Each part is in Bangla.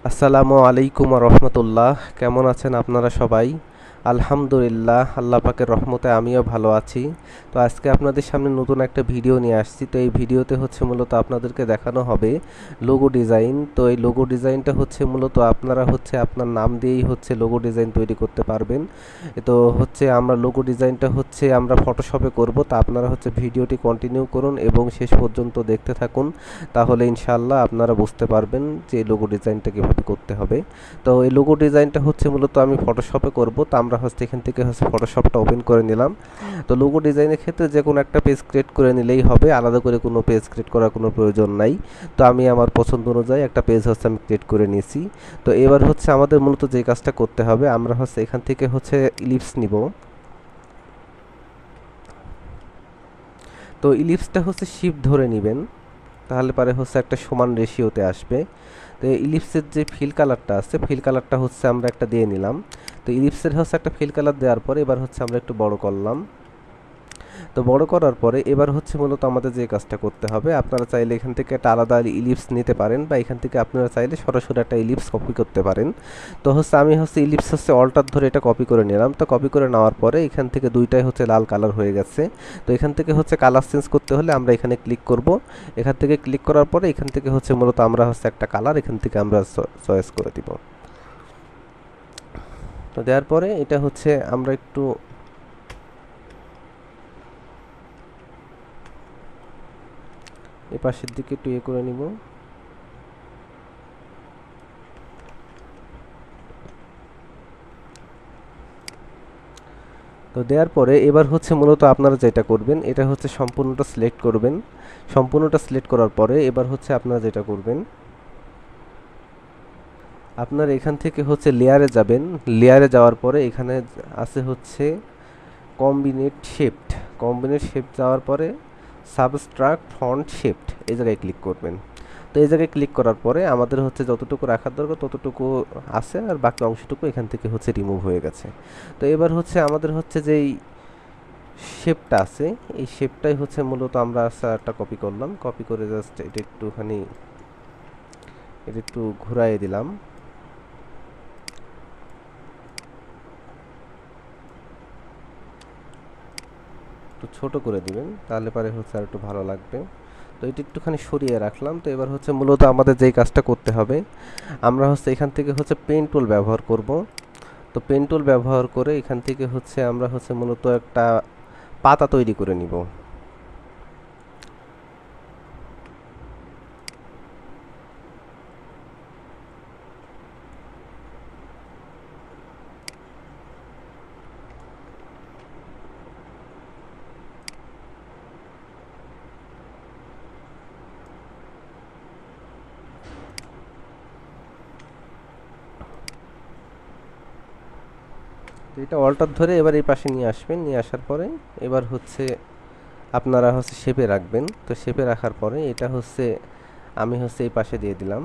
আসসালামু আলাইকুম রহমতুল্লাহ। কেমন আছেন আপনারা সবাই? আলহামদুলিল্লাহ, আল্লাহ পাকের রহমতে আমিও ভালো আছি। তো আজকে আপনাদের সামনে নতুন একটা ভিডিও নিয়ে আসছি। তো এই ভিডিওতে হচ্ছে মূলত আপনাদেরকে দেখানো হবে লোগো ডিজাইন। তো এই লোগো ডিজাইনটা হচ্ছে মূলত আপনারা হচ্ছে আপনার নাম দিয়েই হচ্ছে লোগো ডিজাইন তৈরি করতে পারবেন। তো হচ্ছে আমরা লোগো ডিজাইনটা হচ্ছে আমরা ফটোশপে করব। তা আপনারা হচ্ছে ভিডিওটি কন্টিনিউ করুন এবং শেষ পর্যন্ত দেখতে থাকুন, তাহলে ইনশাআল্লাহ আপনারা বুঝতে পারবেন যে লোগো ডিজাইনটা কীভাবে করতে হবে। তো এই লোগো ডিজাইনটা হচ্ছে মূলত আমি ফটোশপে করব। তো আমরা হচ্ছে এখান থেকে হচ্ছে ফটোশপটা ওপেন করে নিলাম। তো লোগো ডিজাইনের ক্ষেত্রে যে কোনো একটা পেজ ক্রিয়েট করে নিলেই হবে, আলাদা করে কোনো পেজ ক্রিয়েট করার কোনো প্রয়োজন নাই। তো আমি আমার পছন্দ অনুযায়ী একটা পেজ হচ্ছে আমি ক্রিয়েট করে নিয়েছি। তো এবার হচ্ছে আমাদের মূলত যে কাজটা করতে হবে, আমরা হচ্ছে এখান থেকে হচ্ছে ইলিপস নিব। তো ইলিপসটা হচ্ছে শিপ ধরে নেবেন, তাহলে পারে হচ্ছে একটা সমান রেশিওতে আসবে। তো ইলিপসের যে ফিল কালারটা আছে, ফিল কালারটা হচ্ছে আমরা একটা দিয়ে নিলাম। তো ইলিপসের হচ্ছে একটা ফিল কালার দেওয়ার পরে এবার হচ্ছে আমরা একটু বড় করলাম। তো বড় করার পরে এবার হচ্ছে মূলত আমাদের যে কাজটা করতে হবে, আপনারা চাইলে এখান থেকে একটা আলাদা ইলিপস নিতে পারেন, বা এখান থেকে আপনারা চাইলে সরাসরি একটা ইলিপস কপি করতে পারেন। তো হচ্ছে আমি হচ্ছে ইলিপস হচ্ছে অল্টার ধরে এটা কপি করে নিলাম। তো কপি করে নেওয়ার পরে এখান থেকে দুইটাই হচ্ছে লাল কালার হয়ে গেছে। তো এখান থেকে হচ্ছে কালার চেঞ্জ করতে হলে আমরা এখানে ক্লিক করব। এখান থেকে ক্লিক করার পরে এখান থেকে হচ্ছে মূলত আমরা হচ্ছে একটা কালার এখান থেকে আমরা চয়েস করে দিব। তো দেওয়ার পরে এটা হচ্ছে আমরা একটু এই পাশের দিকে একটু ইয়ে করে নিব। তো দেওয়ার পরে এবার হচ্ছে মূলত আপনারা যেটা করবেন, এটা হচ্ছে সম্পূর্ণটা সিলেক্ট করবেন। সম্পূর্ণটা সিলেক্ট করার পরে এবার হচ্ছে আপনারা যেটা করবেন, আপনারা এখান থেকে হচ্ছে লেয়ারে যাবেন। লেয়ারে যাওয়ার পরে এখানে আছে হচ্ছে কম্বিনেট শেপড। কম্বিনেট শেপ যাওয়ার পরে সাবস্ট্রাক্ট ফন্ট শেপড এই জায়গায় ক্লিক করবেন। তো এই জায়গায় ক্লিক করার পরে আমাদের হচ্ছে যতটুকু রাখার দরকার ততটুকু আছে, আর বাকি অংশটুকু এখান থেকে হচ্ছে রিমুভ হয়ে গেছে। তো এবার হচ্ছে আমাদের হচ্ছে যেই শেপটা আছে, এই শেপটাই হচ্ছে মূলত আমরা একটা কপি করলাম। কপি করে জাস্ট এটা একটু ঘুরাইয়ে দিলাম। একটু ছোট করে দিবেন, তাহলে পরে হচ্ছে আর একটু ভালো লাগবে। তো এটা একটুখানি সরিয়ে রাখলাম। তো এবার হচ্ছে মূলত আমাদের যেই কাজটা করতে হবে, আমরা হচ্ছে এখান থেকে হচ্ছে পেন টুল ব্যবহার করব। তো পেন টুল ব্যবহার করে এখান থেকে হচ্ছে আমরা হচ্ছে মূলত একটা পাতা তৈরি করে নিব। তো এটা অল্টার ধরে এবার এই পাশে নিয়ে আসবেন। নিয়ে আসার পরে এবার হচ্ছে আপনারা হচ্ছে শেপে রাখবেন। তো শেপে রাখার পরে এটা হচ্ছে আমি হচ্ছে এই পাশে দিয়ে দিলাম।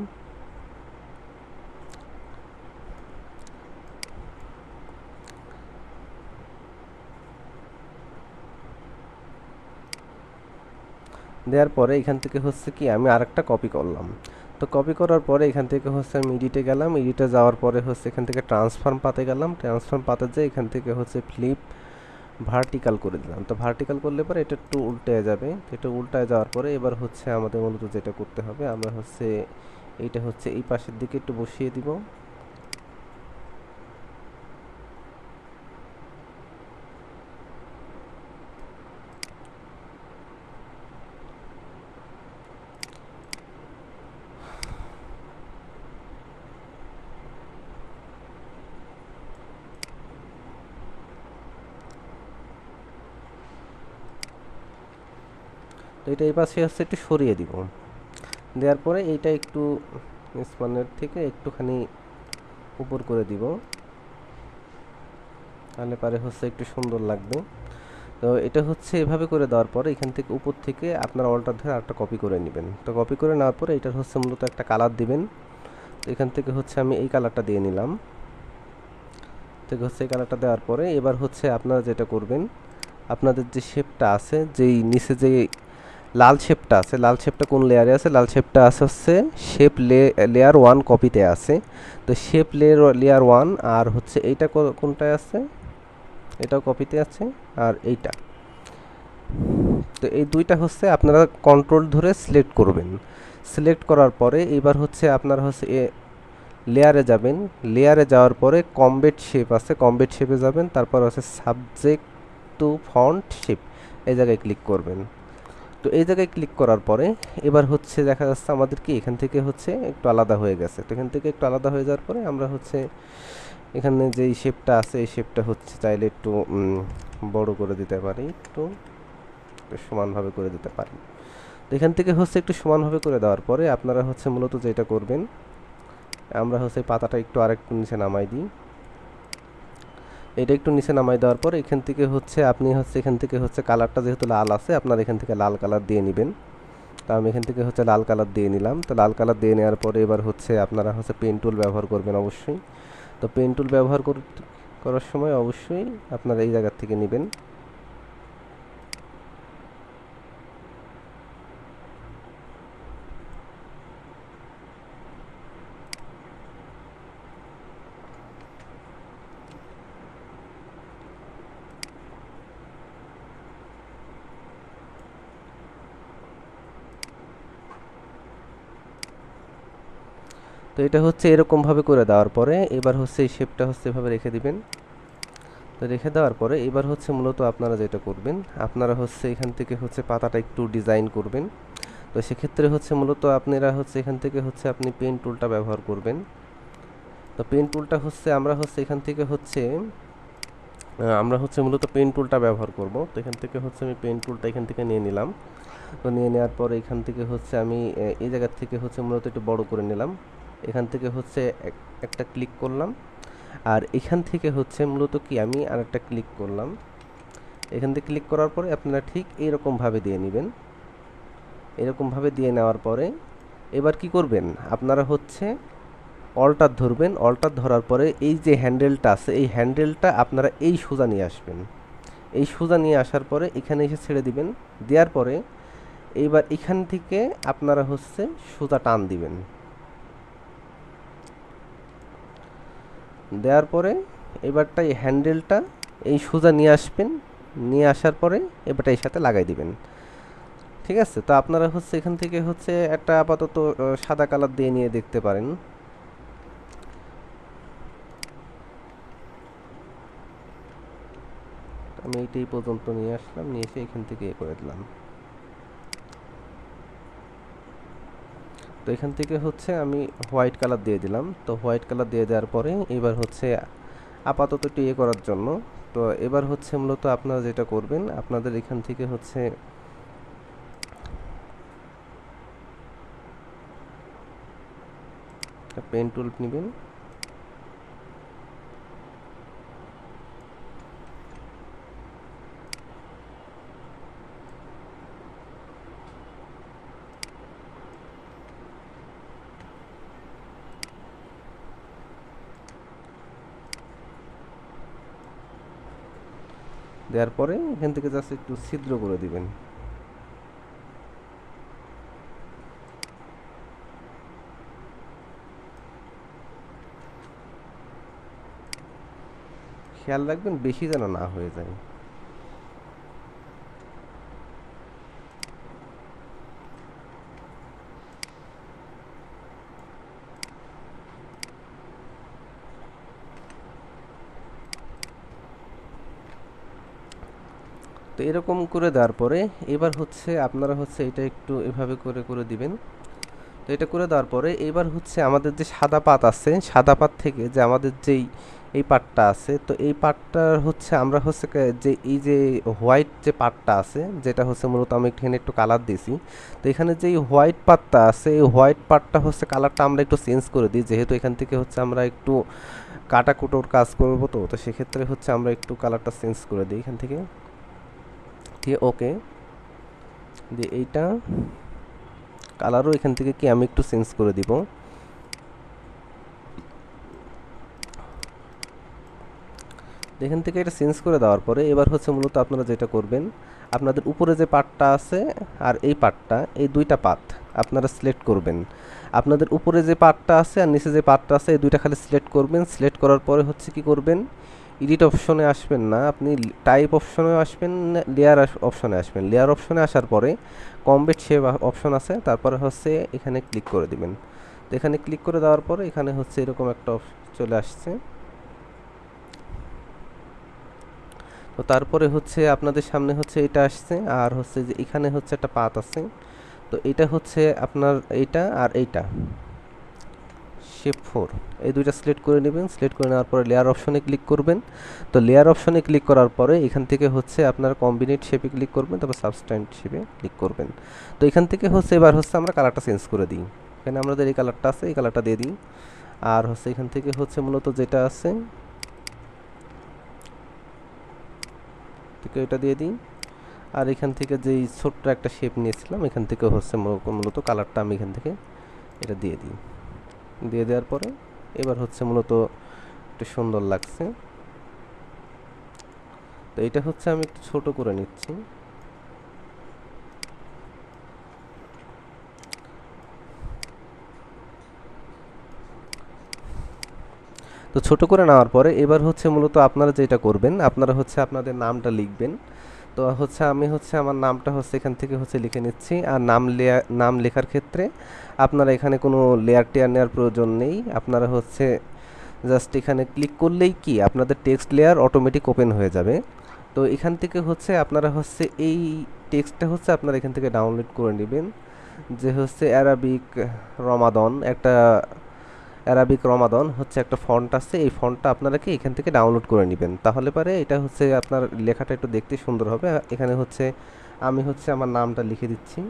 দেওয়ার পরে এখান থেকে হচ্ছে কি আমি আরেকটা কপি করলাম। তো কপি করার পরে এখান থেকে হচ্ছে আমি এডিটে গেলাম। এডিটে যাওয়ার পরে হচ্ছে এখান থেকে ট্রান্সফর্ম পাতে গেলাম। ট্রান্সফর্ম পাতে যেয়ে এখান থেকে হচ্ছে ফ্লিপ ভার্টিক্যাল করে দিলাম। তো ভার্টিক্যাল করলে পরে এটা একটু উল্টে যাবে। তো এটা উল্টায় যাওয়ার পরে এবার হচ্ছে আমাদের মূলত যেটা করতে হবে, আমরা হচ্ছে এইটা হচ্ছে এই পাশের দিকে একটু বসিয়ে দিব। তো এটা এই পাশে হচ্ছে একটু সরিয়ে দিব। দেওয়ার পরে এইটা একটু স্পানের থেকে একটুখানি উপর করে দিব, তাহলে পারে হচ্ছে একটু সুন্দর লাগবে। তো এটা হচ্ছে এভাবে করে দেওয়ার পরে এখান থেকে উপর থেকে আপনার অল্টার ধরে আরেকটা কপি করে নেবেন। তো কপি করে নেওয়ার পরে এটার হচ্ছে মূলত একটা কালার দিবেন। তো এখান থেকে হচ্ছে আমি এই কালারটা দিয়ে নিলাম। তো হচ্ছে এই কালারটা দেওয়ার পরে এবার হচ্ছে আপনারা যেটা করবেন, আপনাদের যে শেপটা আছে, যেই নিচে যে লাল শেপটা আছে, লাল শেপটা কোন লেয়ারে আছে? লাল শেপটা আছে হচ্ছে শেপ লেয়ার 1 কপিতে আছে। তো শেপ লেয়ার 1 আর হচ্ছে এইটা কোনটায় আছে? এটাও কপিতে আছে আর এইটা। তো এই দুইটা হচ্ছে আপনারা কন্ট্রোল ধরে সিলেক্ট করবেন। সিলেক্ট করার পরে এবার হচ্ছে আপনারা হচ্ছে লেয়ারে যাবেন। লেয়ারে যাওয়ার পরে কমবেট শেপ আছে, কমবেট শেপে যাবেন। তারপর হচ্ছে সাবজেক্ট টু ফন্ট শেপ, এই জায়গায় ক্লিক করবেন। তো এই জায়গায় ক্লিক করার পরে এবার হচ্ছে দেখা যাচ্ছে আমাদের কি এখান থেকে হচ্ছে একটু আলাদা হয়ে গেছে। তো এখান থেকে একটু আলাদা হয়ে যাওয়ার পরে আমরা হচ্ছে এখানে যেই শেপটা আছে এই শেপটা হচ্ছে চাইলে একটু বড় করে দিতে পারি, একটু সমানভাবে করে দিতে পারি। তো এখান থেকে হচ্ছে একটু সমানভাবে করে দেওয়ার পরে আপনারা হচ্ছে মূলত যেটা করবেন, আমরা হচ্ছে পাতাটা একটু আরেকটু নিচে নামাই দিই। এটা একটু নিচে নামাই দেওয়ার পর এখান থেকে হচ্ছে আপনি হচ্ছে এখান থেকে হচ্ছে কালারটা যেহেতু লাল আছে আপনার এখান থেকে লাল কালার দিয়ে নেবেন। তো আমি এখান থেকে হচ্ছে লাল কালার দিয়ে নিলাম। তো লাল কালার দিয়ে নেওয়ার পরে এবার হচ্ছে আপনারা হচ্ছে পেন টুল ব্যবহার করবেন অবশ্যই। তো পেন টুল ব্যবহার করার সময় অবশ্যই আপনারা এই জায়গার থেকে নেবেন। তো এটা হচ্ছে এরকমভাবে করে দেওয়ার পরে এবার হচ্ছে এই শেপটা হচ্ছে এভাবে রেখে দিবেন। তো রেখে দেওয়ার পরে এবার হচ্ছে মূলত আপনারা যেটা করবেন, আপনারা হচ্ছে এখান থেকে হচ্ছে পাতাটা একটু ডিজাইন করবেন। তো সেক্ষেত্রে হচ্ছে মূলত আপনারা হচ্ছে এখান থেকে হচ্ছে আপনি পেন টুলটা ব্যবহার করবেন। তো পেন টুলটা হচ্ছে আমরা হচ্ছে এখান থেকে হচ্ছে আমরা হচ্ছে মূলত পেন টুলটা ব্যবহার করব। তো এখান থেকে হচ্ছে আমি পেন টুলটা এখান থেকে নিয়ে নিলাম। তো নিয়ে নেওয়ার পরে এখান থেকে হচ্ছে আমি এই জায়গার থেকে হচ্ছে মূলত একটু বড় করে নিলাম। এখান থেকে হচ্ছে একটা ক্লিক করলাম আর এখান থেকে হচ্ছে মূলত কি আমি আরেকটা ক্লিক করলাম। এখান থেকে ক্লিক করার পরে আপনারা ঠিক এইরকমভাবে দিয়ে নেবেন। এরকমভাবে দিয়ে নেওয়ার পরে এবার কি করবেন, আপনারা হচ্ছে অল্টার ধরবেন। অল্টার ধরার পরে এই যে হ্যান্ডেলটা আছে এই হ্যান্ডেলটা আপনারা এই সোজা নিয়ে আসবেন। এই সোজা নিয়ে আসার পরে এখানে এসে ছেড়ে দিবেন। দেওয়ার পরে এইবার এখান থেকে আপনারা হচ্ছে সোজা টান দিবেন। দেওয়ার পরে এবারটা এই হ্যান্ডেলটা এই সোজা নিয়ে আসবেন। নিয়ে আসার পরে এবারটা এর সাথে লাগাই দিবেন। ঠিক আছে? তো আপনারা হচ্ছে এখান থেকে হচ্ছে একটা আপাতত সাদা কালার দিয়ে নিয়ে দেখতে পারেন। আমি এইটাই পর্যন্ত নিয়ে আসলাম, নিয়ে এসে এখান থেকে করে দিলাম। তো এখান থেকে হচ্ছে আমি হোয়াইট কালার দিয়ে দিলাম। তো হোয়াইট কালার দিয়ে দেওয়ার পরে এবার হচ্ছে আপাতত একটু করার জন্য, তো এবার হচ্ছে মূলত আপনারা যেটা করবেন, আপনাদের এখান থেকে হচ্ছে পেন টুল নেবেন। দেওয়ার পরে এখান থেকে জাস্ট একটু ছিদ্র করে দিবেন। খেয়াল রাখবেন বেশি যেন না হয়ে যায়। তো এরকম করে দেওয়ার পরে এবার হচ্ছে আপনারা হচ্ছে এটা একটু এভাবে করে করে দিবেন। তো এটা করে দেওয়ার পরে এবার হচ্ছে আমাদের যে সাদা পাত আছে, সাদা পাত থেকে যে আমাদের যেই এই পাটটা আছে, তো এই পাটটা হচ্ছে আমরা হচ্ছে যে এই যে হোয়াইট যে পাটটা আছে, যেটা হচ্ছে মূলত আমি এখানে একটু কালার দিয়েছি। তো এখানে যে হোয়াইট পাটটা আছে এই হোয়াইট পাটটা হচ্ছে কালারটা আমরা একটু চেঞ্জ করে দিই, যেহেতু এখান থেকে হচ্ছে আমরা একটু কাটাকুটোর কাজ করবো। তো তো সেক্ষেত্রে হচ্ছে আমরা একটু কালারটা চেঞ্জ করে দিই এখান থেকে। ঠিক ওকে, দিয়ে এইটা কালারও এখান থেকে কি আমি একটু চেঞ্জ করে দিব। এখান থেকে এটা চেঞ্জ করে দেওয়ার পরে এবার হচ্ছে মূলত আপনারা যেটা করবেন, আপনাদের উপরে যে পার্টটা আছে আর এই পার্টটা, এই দুইটা পার্ট আপনারা সিলেক্ট করবেন। আপনাদের উপরে যে পার্টটা আছে আর নিচে যে পার্টটা আছে, এই দুইটা খালি সিলেক্ট করবেন। সিলেক্ট করার পরে হচ্ছে কি করবেন, এডিট অপশনে আসবেন না, আপনি টাইপ অপশনে আসবেন, লেয়ার অপশনে আসবেন। লেয়ার অপশনে আসার পরে কমবেট শেপ অপশন আছে, তারপরে হচ্ছে এখানে ক্লিক করে দিবেন। তো এখানে ক্লিক করে দেওয়ার পরে এখানে হচ্ছে এরকম একটা চলে আসছে। তো তারপরে হচ্ছে আপনাদের সামনে হচ্ছে এটা আসছে, আর হচ্ছে যে এখানে হচ্ছে একটা পাত আছে। তো এটা হচ্ছে আপনার এইটা আর এইটা শেপ 4, এই দুইটা সিলেক্ট করে নেবেন। সিলেক্ট করে নেওয়ার পরে লেয়ার অপশনে ক্লিক করবেন। তো লেয়ার অপশনে ক্লিক করার পরে এখান থেকে হচ্ছে আপনার কম্বিনেট শেপে ক্লিক করবেন, তারপর সাবস্ট্যান্ট শেপে ক্লিক করবেন। তো এখান থেকে হচ্ছে এবার হচ্ছে আমরা কালারটা চেঞ্জ করে দিই। এখানে আমাদের এই কালারটা আছে, এই কালারটা দিয়ে দিই। আর হচ্ছে এখান থেকে হচ্ছে মূলত যেটা আছে এটা দিয়ে দিই। আর এখান থেকে যেই ছোট্ট একটা শেপ নিয়েছিলাম, এখান থেকে হচ্ছে মূলত কালারটা আমি এখান থেকে এটা দিয়ে দিই। দিয়ে দেওয়ার পরে এবার হচ্ছে মূলত একটু সুন্দর লাগছে। তো এটা হচ্ছে আমি একটু ছোট করে নিচ্ছি। তো ছোট করে নেওয়ার পরে এবার হচ্ছে মূলত আপনারা যেটা করবেন, আপনারা হচ্ছে আপনাদের নামটা লিখবেন। তো হচ্ছে আমি হচ্ছে আমার নামটা হচ্ছে এখান থেকে হচ্ছে লিখে নিচ্ছি। আর নাম লেখার ক্ষেত্রে আপনারা এখানে কোনো লেয়ার টেয়ার নেওয়ার প্রয়োজন নেই। আপনারা হচ্ছে জাস্ট এখানে ক্লিক করলেই কি আপনাদের টেক্সট লেয়ার অটোমেটিক ওপেন হয়ে যাবে। তো এখান থেকে হচ্ছে আপনারা হচ্ছে এই টেক্সটটা হচ্ছে আপনারা এখান থেকে ডাউনলোড করে নেবেন, যে হচ্ছে অ্যারাবিক রমাদন হচ্ছে একটা ফন্ট আছে, এই ফন্টটা আপনারা কি এখান থেকে ডাউনলোড করে নেবেন। তাহলে পারে এটা হচ্ছে আপনার লেখাটা একটু দেখতে সুন্দর হবে। এখানে হচ্ছে আমি হচ্ছে আমার নামটা লিখে দিচ্ছি।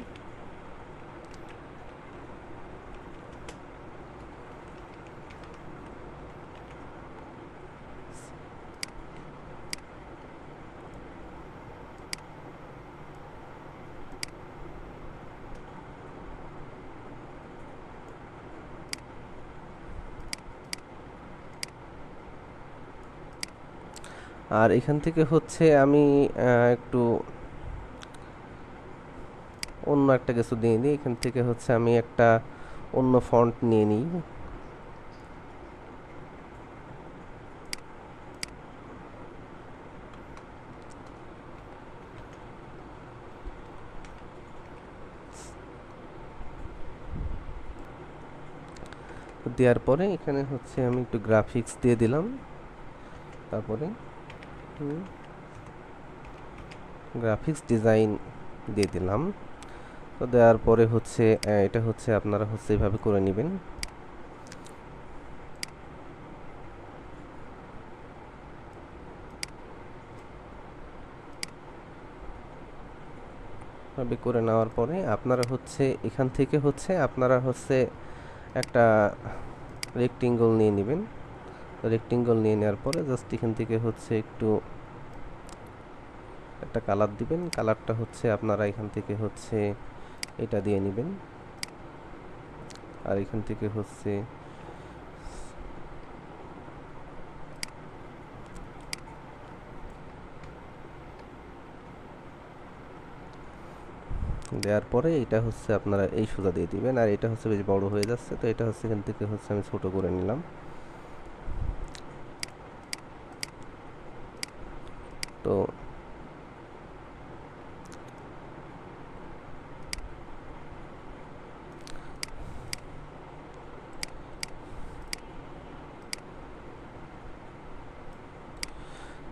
আর এখান থেকে হচ্ছে আমি একটু অন্য একটা কিছু দিয়ে নিই। এখান থেকে হচ্ছে আমি একটা অন্য ফন্ট নিয়ে নিই। দেওয়ার পরে এখানে হচ্ছে আমি একটু গ্রাফিক্স দিয়ে দিলাম। তারপরে গ্রাফিক্স ডিজাইন দিয়ে দিলাম। তো দেওয়ার পরে হচ্ছে এটা হচ্ছে আপনারা হচ্ছে এইভাবে করে নেবেন। ভাবে করে নেওয়ার পরে আপনারা হচ্ছে এখান থেকে হচ্ছে আপনারা হচ্ছে একটা রেক্টেঙ্গল নিয়ে নেবেন। রেক্টেঙ্গল নিয়ে নেওয়ার পরে জাস্ট এখান থেকে হচ্ছে একটু একটা কালার দিবেন। কালারটা হচ্ছে আপনারা এখান থেকে হচ্ছে এটা দিয়ে নেবেন। আর এখান থেকে হচ্ছে দেওয়ার পরে এটা হচ্ছে আপনারা এই সোজা দিয়ে দিবেন। আর এটা হচ্ছে বেশ বড় হয়ে যাচ্ছে, তো এটা হচ্ছে এখান থেকে হচ্ছে আমি ছোট করে নিলাম। তো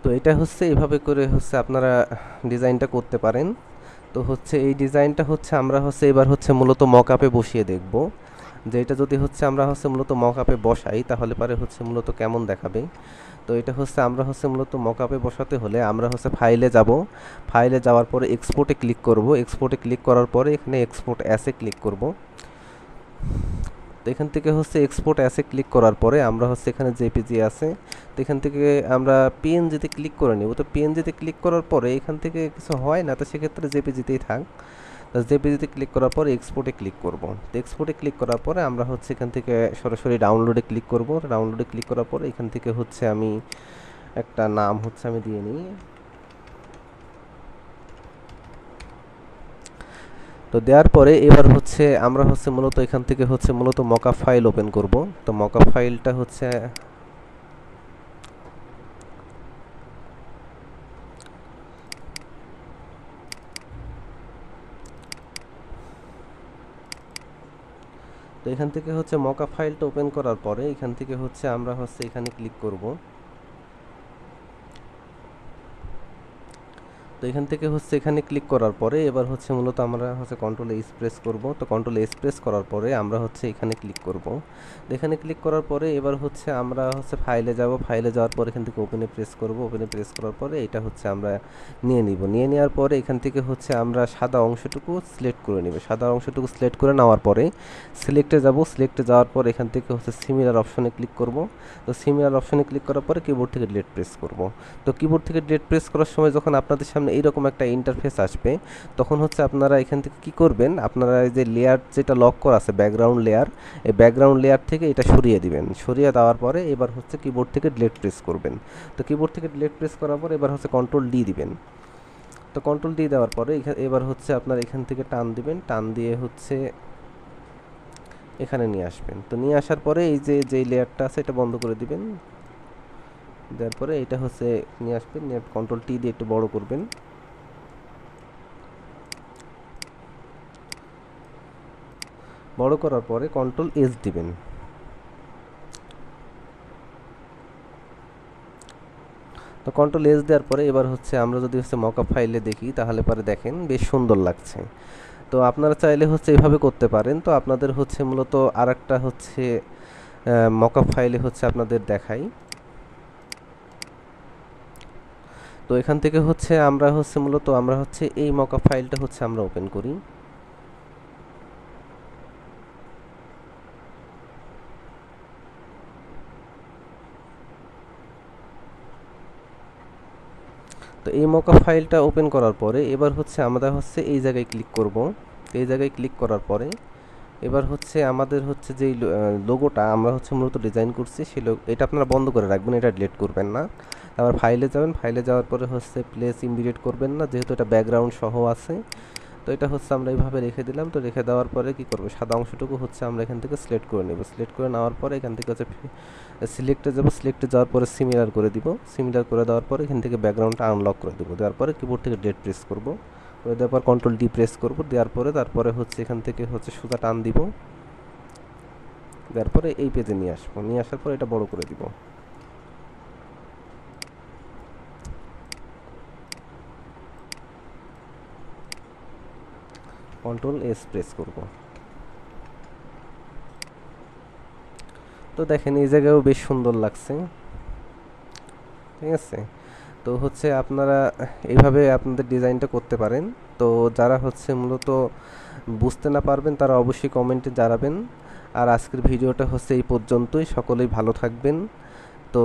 তো এটা হচ্ছে এভাবে করে হচ্ছে আপনারা ডিজাইনটা করতে পারেন। তো হচ্ছে এই ডিজাইনটা হচ্ছে আমরা হচ্ছে এবার হচ্ছে মূলত মকআপে বসিয়ে দেখব, যে এটা যদি হচ্ছে আমরা হচ্ছে মূলত মকআপে বসাই তাহলে পারে হচ্ছে মূলত কেমন দেখাবে। তো এটা হচ্ছে আমরা হচ্ছে মূলত মকআপে বসাতে হলে আমরা হচ্ছে ফাইলে যাব। ফাইলে যাওয়ার পরে এক্সপোর্টে ক্লিক করব। এক্সপোর্টে ক্লিক করার পরে এখানে এক্সপোর্ট অ্যাসে ক্লিক করব। তো এখান থেকে হচ্ছে এক্সপোর্ট অ্যাসে ক্লিক করার পরে আমরা হচ্ছে এখানে জেপিজি আছে, তো এখান থেকে আমরা পিএনজিতে ক্লিক করে নিব। তো পিএনজিতে ক্লিক করার পরে এখান থেকে কিছু হয় না, তো সেক্ষেত্রে জেপিজিতেই থাক। তো জেপিজিতে ক্লিক করার পরে এক্সপোর্টে ক্লিক করব। তো এক্সপোর্টে ক্লিক করার পরে আমরা হচ্ছে এখান থেকে সরাসরি ডাউনলোডে ক্লিক করব। ডাউনলোডে ক্লিক করার পরে এখান থেকে হচ্ছে আমি একটা নাম হচ্ছে আমি দিয়ে নিই। তো দেওয়ার পরে এবার হচ্ছে আমরা হচ্ছে মূলত এখান থেকে হচ্ছে মূলত মকআপ ফাইল ওপেন করব। তো মকআপ ফাইলটা হচ্ছে তো এখান থেকে হচ্ছে মকআপ ফাইলটা ওপেন করার পরে এখান থেকে হচ্ছে আমরা হচ্ছে এখানে ক্লিক করব। তো এখান থেকে হচ্ছে এখানে ক্লিক করার পরে এবার হচ্ছে মূলত আমরা হচ্ছে কন্ট্রোল এস প্রেস করব। তো কন্ট্রোল এস প্রেস করার পরে আমরা হচ্ছে এখানে ক্লিক করব। তো এখানে ক্লিক করার পরে এবার হচ্ছে আমরা হচ্ছে ফাইলে যাব। ফাইলে যাওয়ার পর এখান থেকে ওপেনে প্রেস করব। ওপেনে প্রেস করার পরে এটা হচ্ছে আমরা নিয়ে নিব। নিয়ে নেওয়ার পরে এখান থেকে হচ্ছে আমরা সাদা অংশটুকু সিলেক্ট করে নিব। সাদা অংশটুকু সিলেক্ট করে নেওয়ার পরে সিলেক্টে যাব। সিলেক্টে যাওয়ার পর এখান থেকে হচ্ছে সিমিলার অপশনে ক্লিক করব। তো সিমিলার অপশনে ক্লিক করার পরে কিবোর্ড থেকে ডিলিট প্রেস করব। তো কিবোর্ড থেকে ডিলিট প্রেস করার সময় যখন আপনাদের সামনে এইরকম একটা ইন্টারফেস আসবে তখন হচ্ছে আপনারা এখান থেকে কি করবেন, আপনারা এই যে লেয়ার যেটা লক করা আছে ব্যাকগ্রাউন্ড লেয়ার, এই ব্যাকগ্রাউন্ড লেয়ার থেকে এটা সরিয়ে দিবেন। সরিয়ে দেওয়ার পরে এবার হচ্ছে কিবোর্ড থেকে ডিলিট প্রেস করবেন। তো কিবোর্ড থেকে ডিলিট প্রেস করার পরে এবার হচ্ছে কন্ট্রোল ডি দিবেন। তো কন্ট্রোল ডি দেওয়ার পরে এবার হচ্ছে আপনার এখান থেকে টান দিবেন। টান দিয়ে হচ্ছে এখানে নিয়ে আসবেন। তো নিয়ে আসার পরে এই যে লেয়ারটা আছে এটা বন্ধ করে দিবেন। দেওয়ার পরে এটা হচ্ছে নিয়ে আসবেন, নিয়ে কন্ট্রোল টি দিয়ে একটু বড় করবেন। বড় করার পরে কন্ট্রোল এস দিবেন। তো কন্ট্রোল এস দেওয়ার পরে এবার হচ্ছে আমরা যদি হচ্ছে মকআপ ফাইলে দেখি তাহলে পরে দেখেন বেশ সুন্দর লাগছে। তো আপনারা চাইলে হচ্ছে এভাবে করতে পারেন। তো আপনাদের হচ্ছে মূলত আরেকটা হচ্ছে মকআপ ফাইলে হচ্ছে আপনাদের দেখাই। তো এখান থেকে হচ্ছে আমরা হচ্ছে মূলত আমরা হচ্ছে এই মকআপ ফাইলটা হচ্ছে আমরা ওপেন করি। তো এই মকআপ ফাইলটা ওপেন করার পরে এবার হচ্ছে আমরা হচ্ছে এই জায়গায় ক্লিক করব। এই জায়গায় ক্লিক করার পরে এবার হচ্ছে আমাদের হচ্ছে যেই লোগোটা আমরা হচ্ছে মূলত ডিজাইন করছি সেই এটা আপনারা বন্ধ করে রাখবেন, এটা ডিলিট করবেন না। আবার ফাইলে যাবেন, ফাইলে যাওয়ার পরে হচ্ছে প্লেস ইমিডিয়েট করবেন না, যেহেতু এটা ব্যাকগ্রাউন্ড সহ আছে। তো এটা হচ্ছে আমরা এইভাবে রেখে দিলাম। তো রেখে দেওয়ার পরে কি করব, সাদা অংশটুকু হচ্ছে আমরা এখান থেকে সিলেক্ট করে নেব। সিলেক্ট করে নেওয়ার পরে এখান থেকে হচ্ছে সিলেক্টে যাব। সিলেক্টে যাওয়ার পরে সিমিলার করে দিব। সিমিলার করে দেওয়ার পরে এখান থেকে ব্যাকগ্রাউন্ডটা আনলক করে দেবো। দেওয়ার পরে কিবোর্ড থেকে ডিলিট প্রেস করব। করে দেওয়ার পর কন্ট্রোল ডি প্রেস করব। দেওয়ার পরে তারপরে হচ্ছে এখান থেকে হচ্ছে সোজা টান দিব। দেওয়ার পরে এই পেজে নিয়ে আসবো। নিয়ে আসার পর এটা বড় করে দিব। কন্ট্রোল এস প্রেস করব। তো দেখেন এই জায়গায়ও বেশ সুন্দর লাগছে, ঠিক আছে। তো হচ্ছে আপনারা এইভাবে আপনাদের ডিজাইনটা করতে পারেন। তো যারা হচ্ছে মূলত বুঝতে না পারবেন তারা অবশ্যই কমেন্টে জানাবেন। আর আজকের ভিডিওটা হচ্ছে এই পর্যন্তই। সকলেই ভালো থাকবেন। তো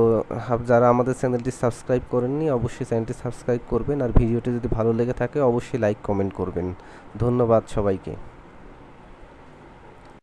যারা আমাদের চ্যানেলটি সাবস্ক্রাইব করেননি অবশ্যই চ্যানেলটি সাবস্ক্রাইব করবেন। আর ভিডিওটি যদি ভালো লেগে থাকে অবশ্যই লাইক কমেন্ট করবেন। ধন্যবাদ সবাইকে।